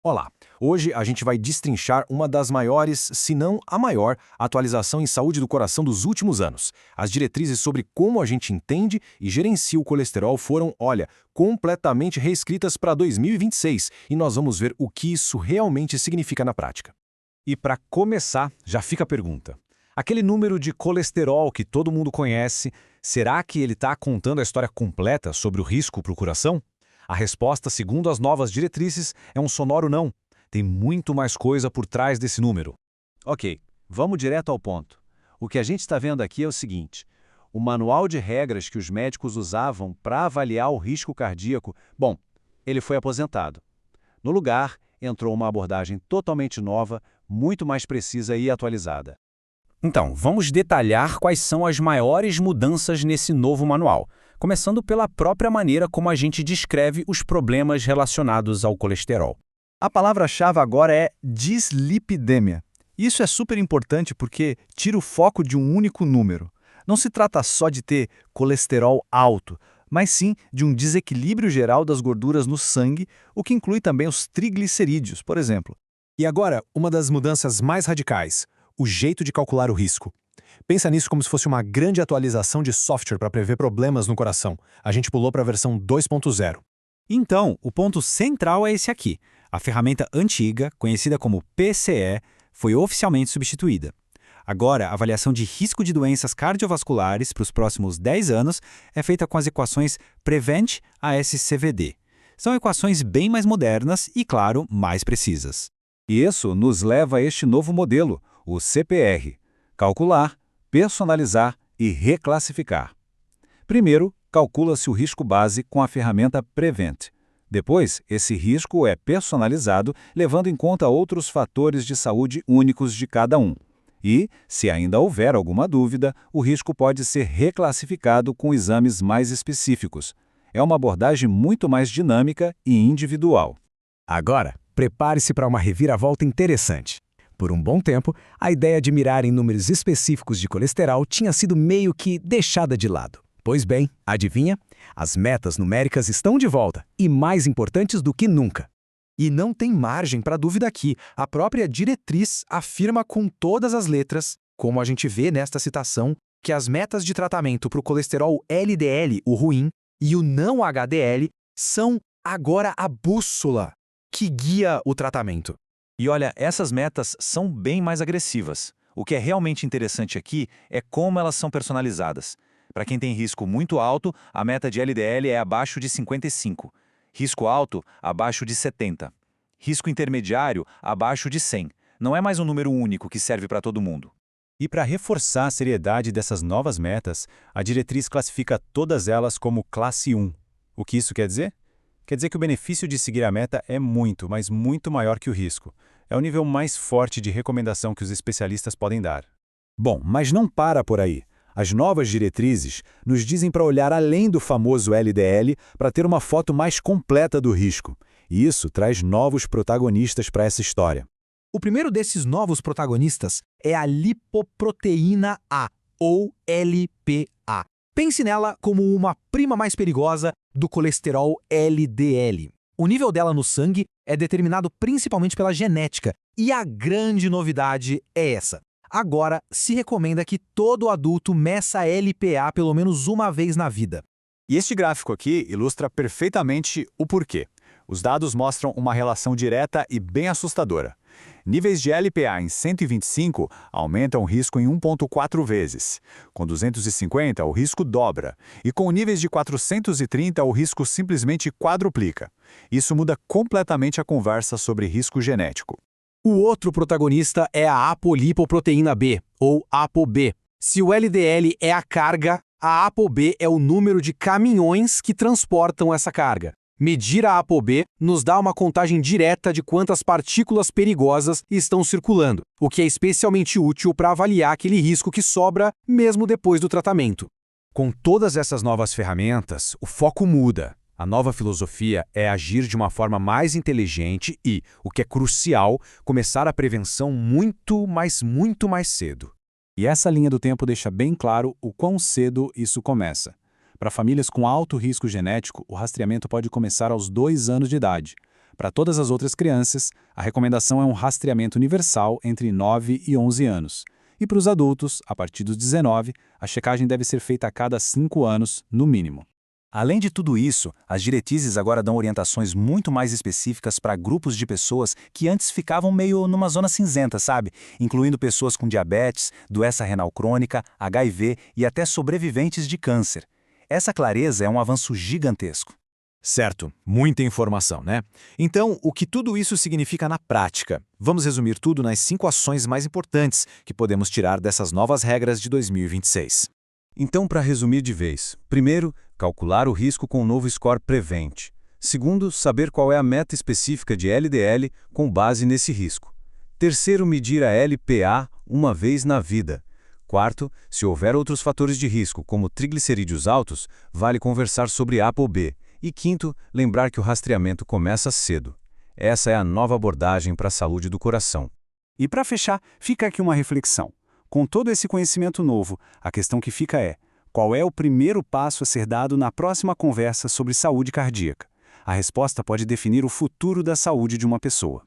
Olá! Hoje a gente vai destrinchar uma das maiores, se não a maior, atualização em saúde do coração dos últimos anos. As diretrizes sobre como a gente entende e gerencia o colesterol foram, completamente reescritas para 2026 e nós vamos ver o que isso realmente significa na prática. E para começar, já fica a pergunta. Aquele número de colesterol que todo mundo conhece, será que ele está contando a história completa sobre o risco para o coração? A resposta, segundo as novas diretrizes, é um sonoro não. Tem muito mais coisa por trás desse número. Ok, vamos direto ao ponto. O que a gente está vendo aqui é o seguinte: o manual de regras que os médicos usavam para avaliar o risco cardíaco, ele foi aposentado. No lugar, entrou uma abordagem totalmente nova, muito mais precisa e atualizada. Então, vamos detalhar quais são as maiores mudanças nesse novo manual, começando pela própria maneira como a gente descreve os problemas relacionados ao colesterol. A palavra-chave agora é dislipidemia. Isso é super importante porque tira o foco de um único número. Não se trata só de ter colesterol alto, mas sim de um desequilíbrio geral das gorduras no sangue, o que inclui também os triglicerídeos, por exemplo. E agora, uma das mudanças mais radicais, o jeito de calcular o risco. Pensa nisso como se fosse uma grande atualização de software para prever problemas no coração. A gente pulou para a versão 2.0. Então, o ponto central é esse aqui. A ferramenta antiga, conhecida como PCE, foi oficialmente substituída. Agora, a avaliação de risco de doenças cardiovasculares para os próximos 10 anos é feita com as equações PREVENT-ASCVD. São equações bem mais modernas e, claro, mais precisas. E isso nos leva a este novo modelo, o CPR: calcular, personalizar e reclassificar. Primeiro, calcula-se o risco base com a ferramenta PREVENT. Depois, esse risco é personalizado, levando em conta outros fatores de saúde únicos de cada um. E, se ainda houver alguma dúvida, o risco pode ser reclassificado com exames mais específicos. É uma abordagem muito mais dinâmica e individual. Agora, prepare-se para uma reviravolta interessante. Por um bom tempo, a ideia de mirar em números específicos de colesterol tinha sido meio que deixada de lado. Pois bem, adivinha? As metas numéricas estão de volta e mais importantes do que nunca. E não tem margem para dúvida aqui. A própria diretriz afirma com todas as letras, como a gente vê nesta citação, que as metas de tratamento para o colesterol LDL, o ruim, e o não HDL são agora a bússola que guia o tratamento. E olha, essas metas são bem mais agressivas. O que é realmente interessante aqui é como elas são personalizadas. Para quem tem risco muito alto, a meta de LDL é abaixo de 55. Risco alto, abaixo de 70. Risco intermediário, abaixo de 100. Não é mais um número único que serve para todo mundo. E para reforçar a seriedade dessas novas metas, a diretriz classifica todas elas como classe 1. O que isso quer dizer? Quer dizer que o benefício de seguir a meta é muito, mas muito maior que o risco. É o nível mais forte de recomendação que os especialistas podem dar. Bom, mas não para por aí. As novas diretrizes nos dizem para olhar além do famoso LDL para ter uma foto mais completa do risco. E isso traz novos protagonistas para essa história. O primeiro desses novos protagonistas é a lipoproteína A, ou LPA. Pense nela como uma prima mais perigosa do colesterol LDL. O nível dela no sangue é determinado principalmente pela genética, e a grande novidade é essa. Agora, se recomenda que todo adulto meça a LPA pelo menos uma vez na vida. E este gráfico aqui ilustra perfeitamente o porquê. Os dados mostram uma relação direta e bem assustadora. Níveis de LPA em 125 aumentam o risco em 1,4 vezes. Com 250, o risco dobra. E com níveis de 430, o risco simplesmente quadruplica. Isso muda completamente a conversa sobre risco genético. O outro protagonista é a apolipoproteína B, ou ApoB. Se o LDL é a carga, a ApoB é o número de caminhões que transportam essa carga. Medir a ApoB nos dá uma contagem direta de quantas partículas perigosas estão circulando, o que é especialmente útil para avaliar aquele risco que sobra mesmo depois do tratamento. Com todas essas novas ferramentas, o foco muda. A nova filosofia é agir de uma forma mais inteligente e, o que é crucial, começar a prevenção muito mais cedo. E essa linha do tempo deixa bem claro o quão cedo isso começa. Para famílias com alto risco genético, o rastreamento pode começar aos 2 anos de idade. Para todas as outras crianças, a recomendação é um rastreamento universal entre 9 e 11 anos. E para os adultos, a partir dos 19, a checagem deve ser feita a cada 5 anos, no mínimo. Além de tudo isso, as diretrizes agora dão orientações muito mais específicas para grupos de pessoas que antes ficavam meio numa zona cinzenta, sabe? Incluindo pessoas com diabetes, doença renal crônica, HIV e até sobreviventes de câncer. Essa clareza é um avanço gigantesco. Certo, muita informação, né? Então, o que tudo isso significa na prática? Vamos resumir tudo nas 5 ações mais importantes que podemos tirar dessas novas regras de 2026. Então, para resumir de vez, primeiro, calcular o risco com o novo Score Prevent. Segundo, saber qual é a meta específica de LDL com base nesse risco. Terceiro, medir a LPA uma vez na vida. Quarto, se houver outros fatores de risco, como triglicerídeos altos, vale conversar sobre ApoB. E quinto, lembrar que o rastreamento começa cedo. Essa é a nova abordagem para a saúde do coração. E para fechar, fica aqui uma reflexão. Com todo esse conhecimento novo, a questão que fica é: qual é o primeiro passo a ser dado na próxima conversa sobre saúde cardíaca? A resposta pode definir o futuro da saúde de uma pessoa.